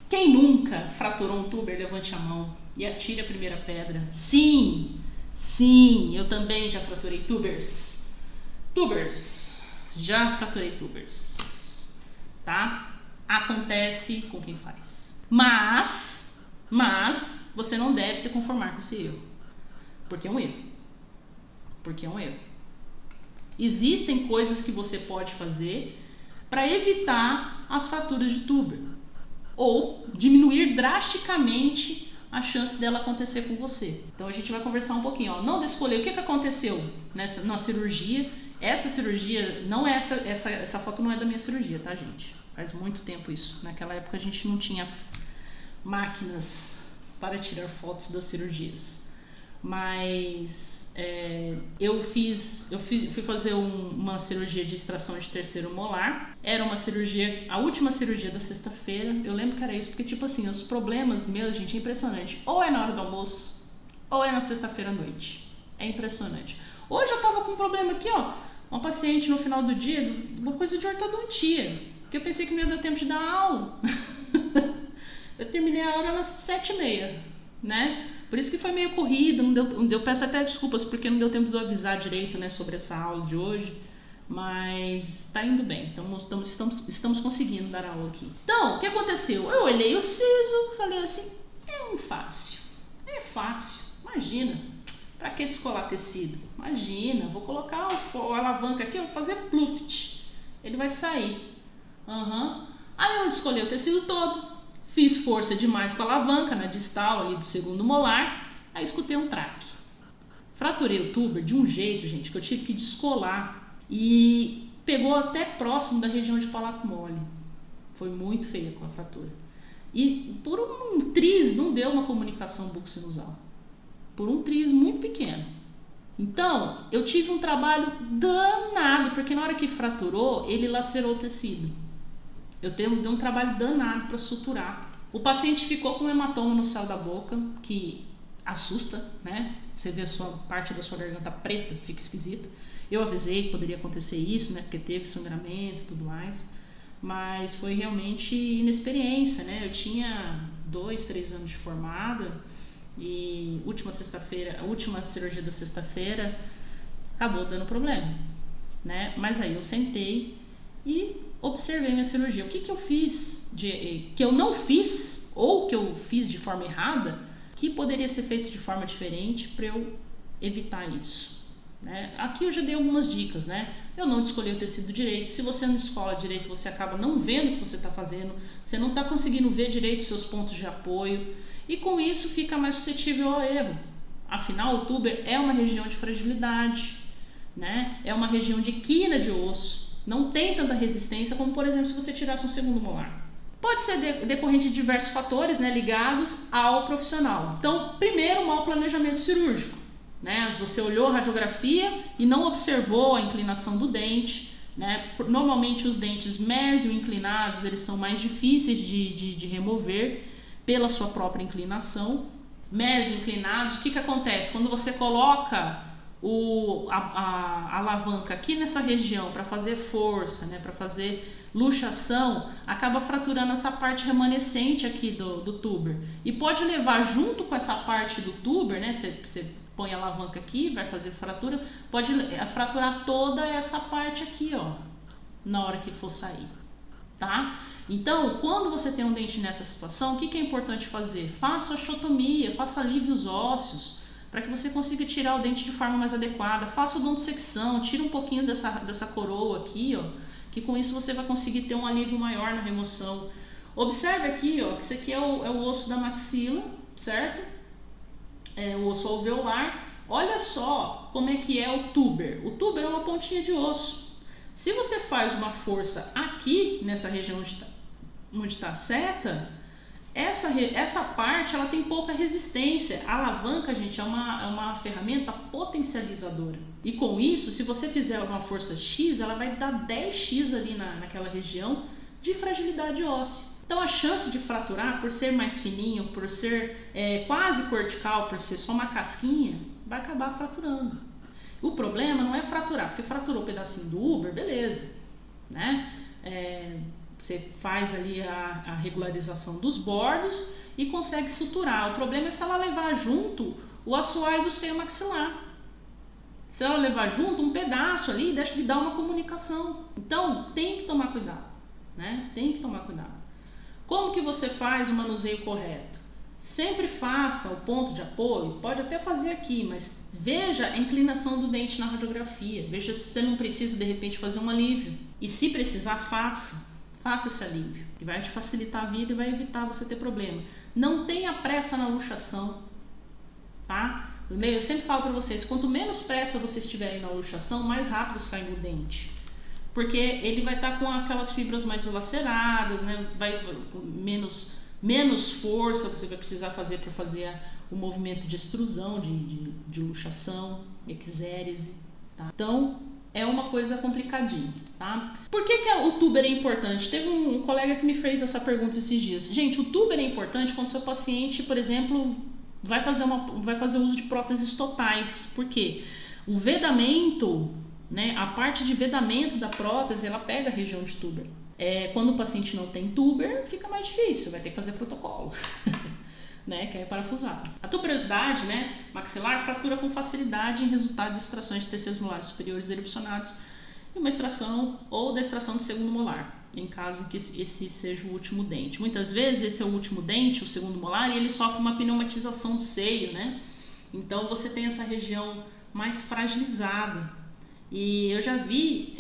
Quem nunca fraturou um tuber, levante a mão e atire a primeira pedra. Sim, sim, eu também já fraturei tubers. Já fraturei tubers, tá? Acontece com quem faz. Mas você não deve se conformar com esse erro, porque é um erro. Existem coisas que você pode fazer para evitar as fraturas de tuber ou diminuir drasticamente a chance dela acontecer com você. Então a gente vai conversar um pouquinho, ó. Não escolher o que aconteceu na cirurgia. Essa cirurgia não é essa foto não é da minha cirurgia, tá, gente? Faz muito tempo isso. Naquela época a gente não tinha máquinas para tirar fotos das cirurgias. Mas eu fui fazer uma cirurgia de extração de terceiro molar. Era uma cirurgia, a última cirurgia da sexta-feira. Eu lembro que era isso, porque tipo assim, os problemas meus, gente, é impressionante. Ou é na hora do almoço, ou é na sexta-feira à noite. É impressionante. Hoje eu tava com um problema aqui, ó. Uma paciente no final do dia, uma coisa de ortodontia, porque eu pensei que não ia dar tempo de dar aula. Eu terminei a aula às 7h30, né? Por isso que foi meio corrida, eu peço até desculpas porque não deu tempo de eu avisar direito, né, sobre essa aula de hoje, mas tá indo bem, então estamos conseguindo dar aula aqui. Então, o que aconteceu? Eu olhei o siso, falei assim, é fácil, imagina, pra que descolar tecido? Imagina, vou colocar a alavanca aqui, vou fazer pluft, ele vai sair. Aí eu descolei o tecido todo. Fiz força demais com a alavanca na distal ali do segundo molar, aí escutei um traque. Fraturei o tuber de um jeito, gente, que eu tive que descolar e pegou até próximo da região de palato mole. Foi muito feia com a fratura. E por um triz não deu uma comunicação bucosinusal. Por um triz muito pequeno. Então, eu tive um trabalho danado, porque na hora que fraturou, ele lacerou o tecido. Eu dei um trabalho danado para suturar. O paciente ficou com um hematoma no céu da boca, que assusta, né? Você vê a parte da sua garganta preta, fica esquisito. Eu avisei que poderia acontecer isso, né? Porque teve sangramento e tudo mais. Mas foi realmente inexperiência, né? Eu tinha 2, 3 anos de formada e a última cirurgia da sexta-feira acabou dando problema, né? Mas aí eu sentei e observei minha cirurgia. O que eu fiz, que eu não fiz, ou que eu fiz de forma errada, que poderia ser feito de forma diferente para eu evitar isso, né? Aqui eu já dei algumas dicas, né? Eu não descolhi o tecido direito. Se você não descola direito, você acaba não vendo o que você está fazendo, você não está conseguindo ver direito os seus pontos de apoio, e com isso fica mais suscetível ao erro. Afinal, o tuber é uma região de fragilidade, né? É uma região de quina de osso. Não tem tanta resistência como, por exemplo, se você tirasse um segundo molar. Pode ser decorrente de diversos fatores, né, ligados ao profissional. Então, primeiro, mau planejamento cirúrgico, né? Se você olhou a radiografia e não observou a inclinação do dente, né? Normalmente os dentes mesio-inclinados, eles são mais difíceis de remover pela sua própria inclinação. Mesio-inclinados, o que acontece? Quando você coloca a alavanca aqui nessa região para fazer força, né, para fazer luxação, acaba fraturando essa parte remanescente aqui do tuber e pode levar junto com essa parte do tuber, né, você põe a alavanca aqui, vai fazer fratura, pode fraturar toda essa parte aqui, ó, na hora que for sair, tá? Então, quando você tem um dente nessa situação, o que é importante fazer? Faça osteotomia, faça alívios ósseos, para que você consiga tirar o dente de forma mais adequada. Faça odontosecção, tira um pouquinho dessa coroa aqui, ó, que com isso você vai conseguir ter um alívio maior na remoção. Observe aqui, ó, que isso aqui é o osso da maxila, certo? É o osso alveolar. Olha só como é que é o tuber. O tuber é uma pontinha de osso. Se você faz uma força aqui, nessa região onde está a seta, essa parte ela tem pouca resistência. A alavanca, gente, é uma ferramenta potencializadora. E com isso, se você fizer uma força X, ela vai dar 10x ali naquela região de fragilidade óssea. Então a chance de fraturar, por ser mais fininho, por ser quase cortical, por ser só uma casquinha, vai acabar fraturando. O problema não é fraturar, porque fraturou um pedacinho do Uber, beleza, né? Você faz ali a regularização dos bordos e consegue suturar. O problema é se ela levar junto o assoalho do seio maxilar. Se ela levar junto um pedaço ali, deixa de dar uma comunicação. Então, tem que tomar cuidado, né? Tem que tomar cuidado. Como que você faz o manuseio correto? Sempre faça o ponto de apoio, pode até fazer aqui, mas veja a inclinação do dente na radiografia. Veja se você não precisa, de repente, fazer um alívio. E se precisar, faça esse alívio. Que vai te facilitar a vida e vai evitar você ter problema. Não tenha pressa na luxação, tá? Eu sempre falo para vocês, quanto menos pressa vocês tiverem na luxação, mais rápido sai o dente. Porque ele vai estar com aquelas fibras mais dilaceradas, né? Vai com menos força você vai precisar fazer para fazer o movimento de extrusão, de luxação, exérese, tá? Então, é uma coisa complicadinha, tá? Por que o tuber é importante? Teve um colega que me fez essa pergunta esses dias. Gente, o tuber é importante quando seu paciente, por exemplo, vai fazer uso de próteses totais. Por quê? O vedamento, né, a parte de vedamento da prótese, ela pega a região de tuber. Quando o paciente não tem tuber, fica mais difícil, vai ter que fazer protocolo, né, que é parafusado. A tuberosidade, né, maxilar fratura com facilidade em resultado de extrações de terceiros molares superiores erupcionados e uma extração ou da extração do segundo molar, em caso que esse seja o último dente. Muitas vezes esse é o último dente, o segundo molar, e ele sofre uma pneumatização do seio, né? Então você tem essa região mais fragilizada. E eu já vi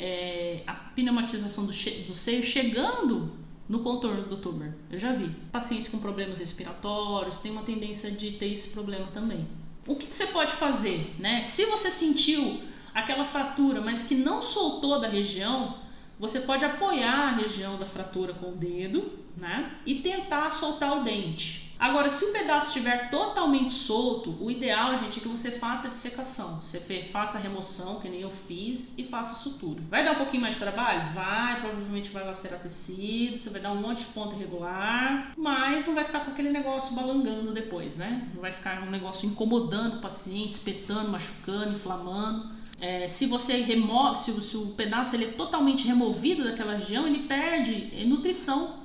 a pneumatização do seio chegando no contorno do tuber. Eu já vi. Pacientes com problemas respiratórios têm uma tendência de ter esse problema também. O que você pode fazer, né? Se você sentiu aquela fratura, mas que não soltou da região, você pode apoiar a região da fratura com o dedo, né? E tentar soltar o dente. Agora, se o pedaço estiver totalmente solto, o ideal, gente, é que você faça dissecação. Você faça remoção, que nem eu fiz, e faça sutura. Vai dar um pouquinho mais de trabalho? Vai, provavelmente vai lacerar tecido, você vai dar um monte de ponto irregular, mas não vai ficar com aquele negócio balangando depois, né? Não vai ficar um negócio incomodando o paciente, espetando, machucando, inflamando. Se você remove, se o pedaço ele é totalmente removido daquela região, ele perde nutrição,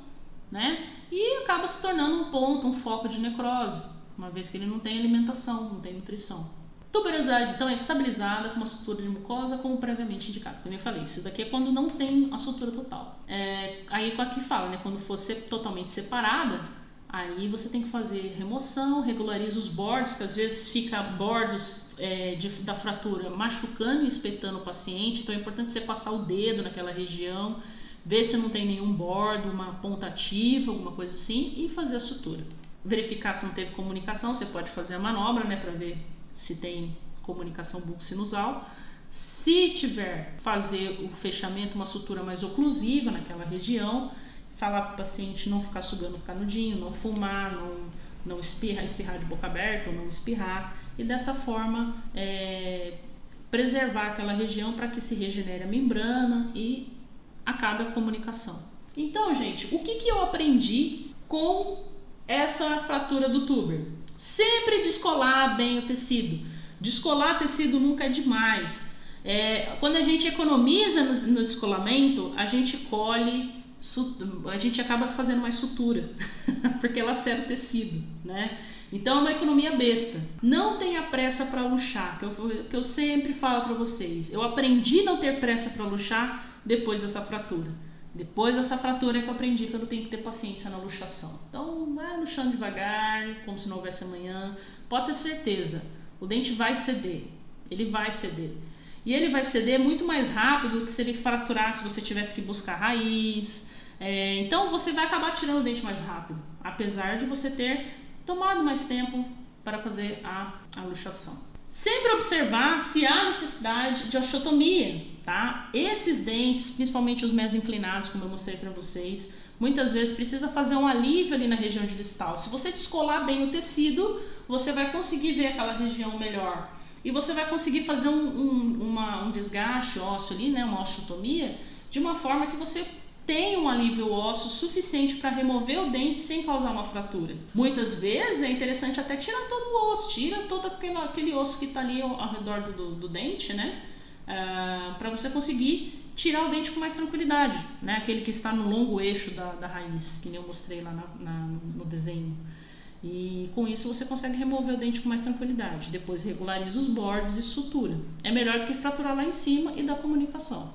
né? E acaba se tornando um ponto, um foco de necrose, uma vez que ele não tem alimentação, não tem nutrição. Tuberosidade, então, é estabilizada com uma sutura de mucosa, como previamente indicado. Como eu falei, isso daqui é quando não tem a sutura total. Aí aqui fala, né? Quando for totalmente separada, aí você tem que fazer remoção, regulariza os bordos, que às vezes fica bordos da fratura machucando e espetando o paciente. Então é importante você passar o dedo naquela região, ver se não tem nenhum bordo, uma ponta ativa, alguma coisa assim, e fazer a sutura. Verificar se não teve comunicação, você pode fazer a manobra, né, para ver se tem comunicação bucosinusal. Se tiver, fazer o fechamento, uma sutura mais oclusiva naquela região, falar para o paciente não ficar sugando o canudinho, não fumar, não espirrar de boca aberta ou não espirrar, e dessa forma preservar aquela região para que se regenere a membrana e acabe a comunicação. Então, gente, o que eu aprendi com essa fratura do tuber? Sempre descolar bem o tecido. Descolar tecido nunca é demais. Quando a gente economiza no descolamento, a gente a gente acaba fazendo mais sutura, porque ela lacera o tecido, né? Então é uma economia besta. Não tenha pressa para luxar, que eu sempre falo para vocês. Eu aprendi a não ter pressa para luxar depois dessa fratura. Depois dessa fratura é que eu aprendi que eu não tenho que ter paciência na luxação. Então vai luxando devagar, como se não houvesse amanhã. Pode ter certeza, o dente vai ceder. Ele vai ceder. E ele vai ceder muito mais rápido do que se ele fraturasse, se você tivesse que buscar raiz. Então você vai acabar tirando o dente mais rápido, apesar de você ter tomado mais tempo para fazer a luxação. Sempre observar se há necessidade de osteotomia, tá? Esses dentes, principalmente os mesinclinados, como eu mostrei para vocês, muitas vezes precisa fazer um alívio ali na região de distal. Se você descolar bem o tecido, você vai conseguir ver aquela região melhor. E você vai conseguir fazer um desgaste ósseo ali, né? Uma osteotomia, de uma forma que você tem um alívio ósseo suficiente para remover o dente sem causar uma fratura. Muitas vezes é interessante até tirar todo o osso, tira todo aquele osso que está ali ao redor do dente, né? Para você conseguir tirar o dente com mais tranquilidade, né? Aquele que está no longo eixo da raiz, que nem eu mostrei lá no desenho. E com isso você consegue remover o dente com mais tranquilidade. Depois regulariza os bordes e sutura. É melhor do que fraturar lá em cima e dar comunicação.